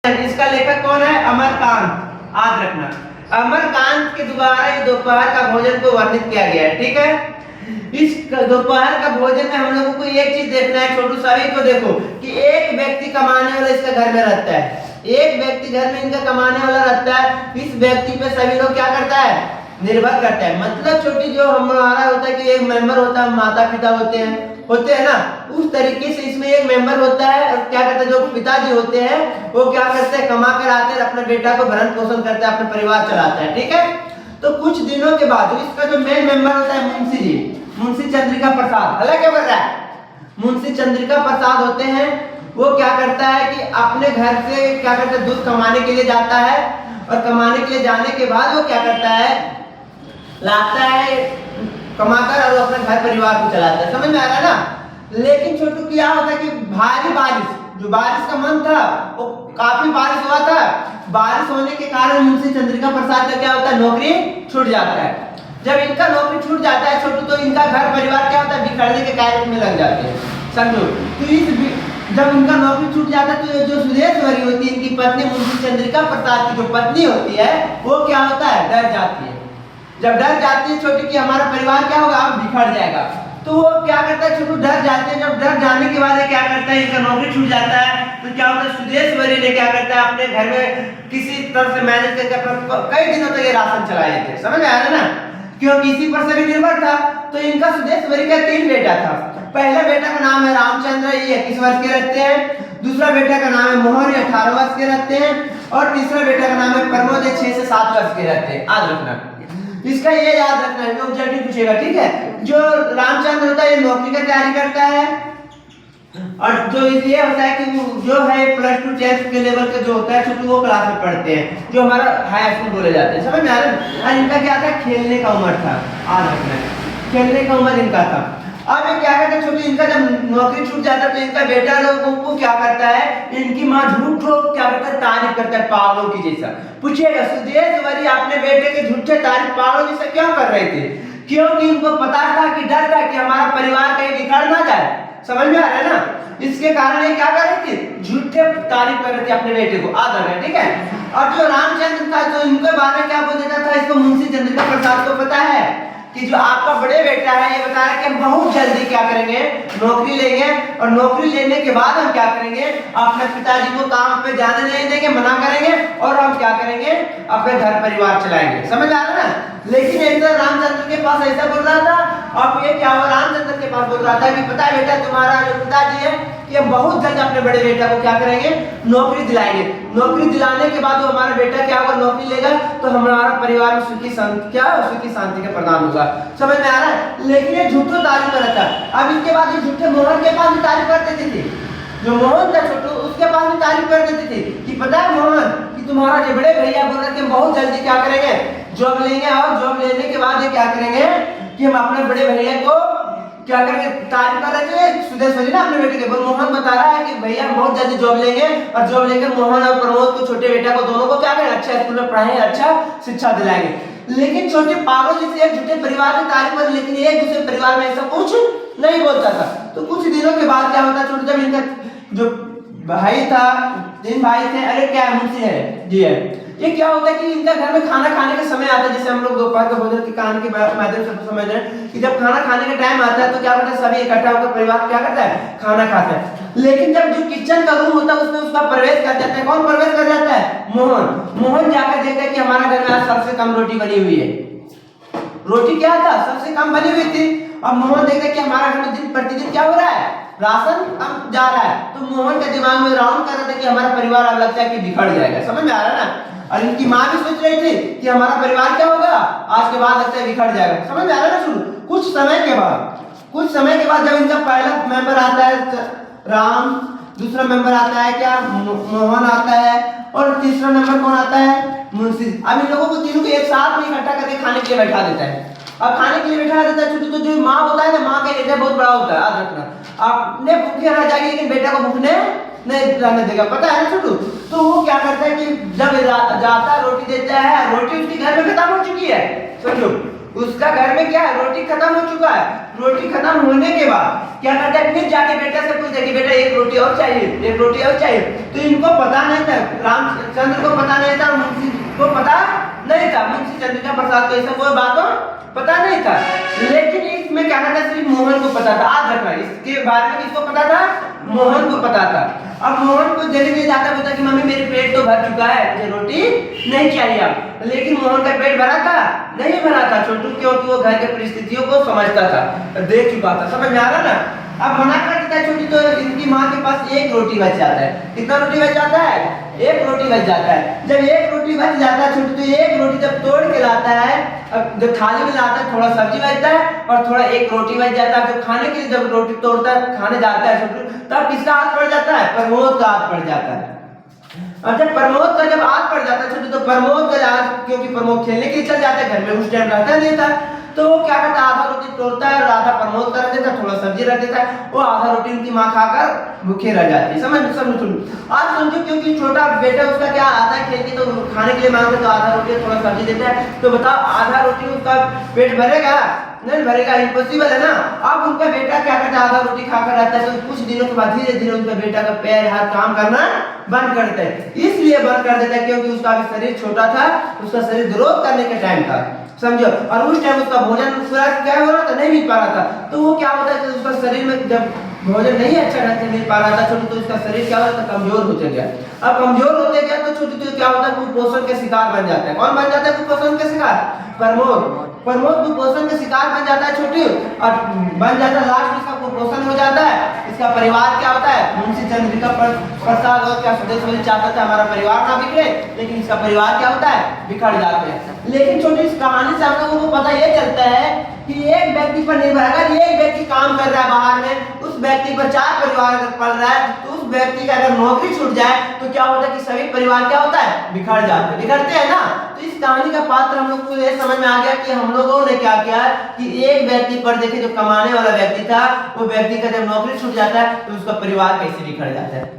इसका लेखक कौन है? अमरकांत। याद रखना, अमरकांत के द्वारा ये दोपहर का भोजन को वर्णित किया गया है। ठीक है, इस दोपहर का भोजन में हम लोगों को एक चीज देखना है छोटू, सभी को देखो कि एक व्यक्ति कमाने वाला इसका घर में रहता है, एक व्यक्ति घर में इनका कमाने वाला रहता है। इस व्यक्ति पे सभी लोग क्या करता है? निर्भर करता है। मतलब छोटी जो हमारा होता है कि एक मेंबर होता है, माता पिता होते हैं ना, उस तरीके से इसमें एक मेंबर होता है और क्या करते हैं, जो पिताजी होते हैं वो क्या करते हैं, कमा कर आते हैं, अपने बेटा को भरण पोषण करते हैं, अपने परिवार चलाते हैं। ठीक है, तो कुछ दिनों के बाद इसका जो मेन मेंबर होता है मुंशी जी, मुंशी चंद्रिका प्रसाद, हला क्या कर रहा है, मुंशी चंद्रिका प्रसाद होते हैं। वो क्या करता है कि अपने घर से क्या करता है, दूध कमाने के लिए जाता है और कमाने के लिए जाने के बाद वो क्या करता है, लाता है कमाकर और अपने घर परिवार को चलाता है। समझ में आ रहा है ना। लेकिन छोटू क्या होता है कि भारी बारिश, जो बारिश का मन था वो काफी बारिश हुआ था, बारिश होने के कारण मुंशी चंद्रिका प्रसाद का क्या होता है, नौकरी छूट जाता है। जब इनका नौकरी छूट जाता है छोटू, तो इनका घर परिवार क्या होता है, बिखरने के कार्य में लग जाते हैं। समझो, तो इस जब इनका नौकरी छूट जाता है तो जो सुदेश्वरी होती है इनकी पत्नी, मुंशी चंद्रिका प्रसाद की जो पत्नी होती है वो क्या होता है, डर जाती है। जब डर जाती है छोटी कि हमारा परिवार क्या होगा, अब बिखर जाएगा, तो वो क्या करता है छोटू, डर जाते हैं। जब डर जाने के बाद क्या करता है, इनका नौकरी छूट जाता है, तो क्या होता है, सुदेश्वरी ने क्या करता है, अपने घर में किसी तरह से मैनेज करके कई दिनों तक ये राशन चलाए थे। समझ में आ रहा है ना, क्योंकि इसी पर सभी निर्भर था। तो इनका सुदेश्वरी का 3 बेटा था। पहला बेटा का नाम है रामचंद्र, ये 21 वर्ष के रहते हैं। दूसरा बेटा का नाम है मोहन, 18 वर्ष के रहते हैं। और तीसरा बेटा का नाम है प्रमोद, 6 से 7 वर्ष के रहते हैं। याद रखना, इसका ये याद रखना है, ऑब्जेक्टिव पूछेगा। ठीक है, जो रामचंद्र होता है ये नौकरी का तैयारी करता है, और जो ये होता है कि वो जो है +2 10th के लेवल के जो होता है छोटू, वो क्लास में पढ़ते हैं, जो हमारा हाई स्कूल बोले जाते हैं। समझ में आ रहा है। और इनका क्या था, खेलने का उम्र था। याद रखना है, खेलने का उम्र इनका था। अब ये क्या करते हैं छोटू, इनका जब नौकरी छूट जाता है तो इनका बेटा लोगों को क्या करता है, इनकी माँ झूठ क्या करता है, तारीफ करता है पागलों की जैसा। पूछिएगा, सुदेश्वरी अपने बेटे के झूठे तारीफ पागलों जैसा क्यों कर रहे थे? क्योंकि इनको पता था कि डर था कि हमारा परिवार कहीं बिखर ना जाए। समझ में आ रहा है ना, इसके कारण ये क्या कर रहे थे, झूठे तारीफ कर रहे थे अपने बेटे को। आदर है। ठीक है, और जो रामचंद्र था जो इनके बारे में क्या बोल देता था, इसको मुंशी चंद्रिका प्रसाद को पता है कि जो आपका बड़े बेटा है ये बता रहा है कि हम बहुत जल्दी क्या करेंगे, नौकरी लेंगे, और नौकरी लेने के बाद हम क्या करेंगे, अपने पिताजी को काम पे जाने नहीं देंगे, मना करेंगे, और हम क्या करेंगे, अपने घर परिवार चलाएंगे। समझ आ रहा है ना। लेकिन इधर रामचंद्र के पास ऐसा बोल रहा था, अब ये क्या हुआ, रामचंद्र के पास बोल रहा था कि पता है बेटा, तुम्हारा जो पिताजी है कि हम बहुत जल्द अपने बड़े बेटा को क्या करेंगे, नौकरी दिलाएंगे। नौकरी दिलाने के बाद वो हमारा बेटा क्या होगा, नौकरी लेगा, तो हमारा परिवार में सुखी शांति क्या, सुखी शांति का प्रदान होगा। समझ में आ रहा है। लेकिन ये झूठो तारीफ कर रहा था। अब इसके बाद ये झूठे मोहन के पास भी तारीफ कर देते थे, जो मोहन था छोटू उसके पास भी तारीफ कर देते थे कि पता है मोहन कि तुम्हारा जो बड़े भैया बोल रहे थे हम बहुत जल्दी क्या करेंगे, जॉब लेंगे, और जॉब लेने के बाद ये क्या करेंगे कि हम अपने बड़े भैया को क्या करेंगे, तारीफ कर रहे थे सुदेश्वरी ना अपने बेटे के। मोहन बता रहा है कि भैया हम बहुत जल्दी जॉब लेंगे, और जॉब लेकर मोहन और प्रमोद को, छोटे बेटा को, दोनों को क्या करेंगे, अच्छा स्कूल में पढ़ाएंगे, अच्छा शिक्षा दिलाएंगे। लेकिन छोटे पागल जैसे एक झूठे परिवार की तारीफ कर, लेकिन एक दूसरे परिवार में ऐसा कुछ नहीं बोलता था। तो कुछ दिनों के बाद क्या होता, छोटे जब इनका जो भाई था, 3 भाई थे, अरे क्या मुंशी है जी है, ये क्या होता है कि इनका घर में खाना खाने का समय आता है, जैसे हम लोग दोपहर के भोजन के कहानी के माध्यम से समझ रहे हैं कि जब खाना खाने का टाइम आता है तो क्या करता है, सभी इकट्ठा होकर परिवार क्या करता है, खाना खाता है। लेकिन जब जो किचन का रूम होता है उसमें उसका प्रवेश कर जाता है। कौन प्रवेश कर जाता है, मोहन। मोहन जाकर देखता है कि हमारा घर में आज सबसे कम रोटी बनी हुई है। रोटी क्या था, सबसे कम बनी हुई थी। अब मोहन देखता है कि हमारा घर में दिन प्रतिदिन क्या हो रहा है, राशन कम जा रहा है। तो मोहन के दिमाग में राउंड कर रहा था कि हमारा परिवार अब लगता है कि बिखर जाएगा। समझ में आ रहा है ना। और इनकी माँ भी सोच रही थी कि हमारा परिवार क्या होगा, आज के बाद लगता है बिखर जाएगा। समझ में आ रहा है ना। सुनो, कुछ समय के बाद जब इनका पहला मेंबर आता है राम, दूसरा मेंबर आता है क्या, मोहन आता है, और तीसरा नंबर कौन आता है, मुंशी। अब इन लोगों को तीनों को एक साथ में इकट्ठा करके खाने के लिए बैठा देता है। अब खाने के लिए बैठा देता है छोटू, तो जो माँ होता है ना, माँ का एरिया बहुत बड़ा होता है। याद रखना, आपने भूखे रह जाएगी लेकिन बेटा को भूखने नहीं रहने देगा, पता है ना छोटू। तो वो क्या करता है कि जब जाता रोटी देता है, रोटी उसके घर में खत्म हो चुकी है, समझो उसका घर में क्या है, रोटी खत्म हो चुका है। रोटी खत्म होने के बाद क्या करता है, फिर जाके बेटा से पूछता है कि बेटा एक रोटी और चाहिए, एक रोटी और चाहिए। तो इनको पता नहीं था, रामचंद्र को पता नहीं था, मुंशी को पता नहीं था, मुंशी चंद्रिका प्रसाद को ये सब कोई बातों पता नहीं था। लेकिन इसमें क्या था, सिर्फ मोहन को पता था। आज रखना, इसके बारे में किसको पता था, मोहन को पता था। अब मोहन को देने के लिए जाता बोलता कि मम्मी मेरे पेट तो भर चुका है, मुझे रोटी नहीं चाहिए अब। लेकिन मोहन का पेट भरा था, नहीं भरा था छोटू, क्योंकि वो घर के परिस्थितियों को समझता था, देख चुका था। समझ में आ रहा ना। अब मना कर देता है छोटी, तो इनकी माँ के पास एक रोटी बच जाता है। कितना रोटी बच जाता है, एक रोटी बच जाता है। जब एक रोटी बच जाता है छोटी, तो एक रोटी जब तोड़ के लाता है, अब जब थाली में लाता है, थोड़ा सब्जी बचता है और थोड़ा एक रोटी बच जाता है। जब खाने के लिए जब रोटी तोड़ता है, खाने जाता है छोटू, तब किसका हाथ पड़ जाता है, प्रमोद का हाथ पड़ जाता है। और जब प्रमोद का जब हाथ पड़ जाता है छोटू, तो प्रमोद का हाथ, क्योंकि प्रमोद खेलने के लिए चल जाता है, घर में उस टाइम रहता नहीं था, तो वो क्या करता है, आधा रोटी तोड़ता है और आधा प्रमोद कर देता है, थोड़ा सब्जी रख देता है, वो आधा रोटी उनकी माँ खाकर भूखे रह जाती है। समझ सुन आज समझो, क्योंकि छोटा बेटा उसका क्या आता है खेल के, तो खाने के लिए मांगते तो आधा रोटी थोड़ा सब्जी देता है, तो बताओ आधा रोटी उसका पेट भरेगा, नहीं भरेगा, इम्पॉसिबल है ना। अब उनका बेटा क्या करता है, आधा रोटी खाकर रहता है, तो कुछ दिनों के बाद धीरे धीरे उनका बेटा का पैर हाथ काम करना बंद करता है। इसलिए बंद कर देता है क्योंकि उसका भी शरीर छोटा था, उसका शरीर ग्रोथ करने का टाइम था, समझो। और उस टाइम उसका भोजन क्या हो रहा था, नहीं मिल पा रहा था। तो वो क्या होता है कि उसका शरीर में जब भोजन नहीं अच्छा ढंग से मिल पा रहा था छोटू, तो उसका शरीर क्या होता है, कमजोर होते गया। अब कमजोर होते गया तो छोटू तो क्या होता है, कुपोषण के शिकार बन जाता है। कौन बन जाता है कुपोषण के शिकार, प्रमोद। प्रमोद कुपोषण के शिकार बन जाता है छोटू, और बन जाता है, लास्ट में इसका कुपोषण हो जाता है। इसका परिवार क्या होता है, मुंशी चंद्रिका प्रसाद और क्या सुदेश चाहता था हमारा परिवार ना बिखरे, लेकिन इसका परिवार क्या होता है, बिखर जाते हैं। लेकिन छोटी इस कहानी से हम लोगों को पता ये चलता है कि एक व्यक्ति पर निर्भर, अगर एक व्यक्ति काम कर रहा है बाहर में, उस व्यक्ति पर 4 परिवार अगर पल रहा है, तो उस व्यक्ति का अगर नौकरी छूट जाए तो क्या होता है कि सभी परिवार क्या होता है, बिखर जाते हैं, बिखरते हैं ना। तो इस कहानी का पात्र हम लोग को ये समझ में आ गया कि हम लोगों ने क्या किया कि एक व्यक्ति पर देखे, जो कमाने वाला व्यक्ति था, वो व्यक्ति का जब नौकरी छूट जाता है तो उसका परिवार कैसे बिखर जाता है।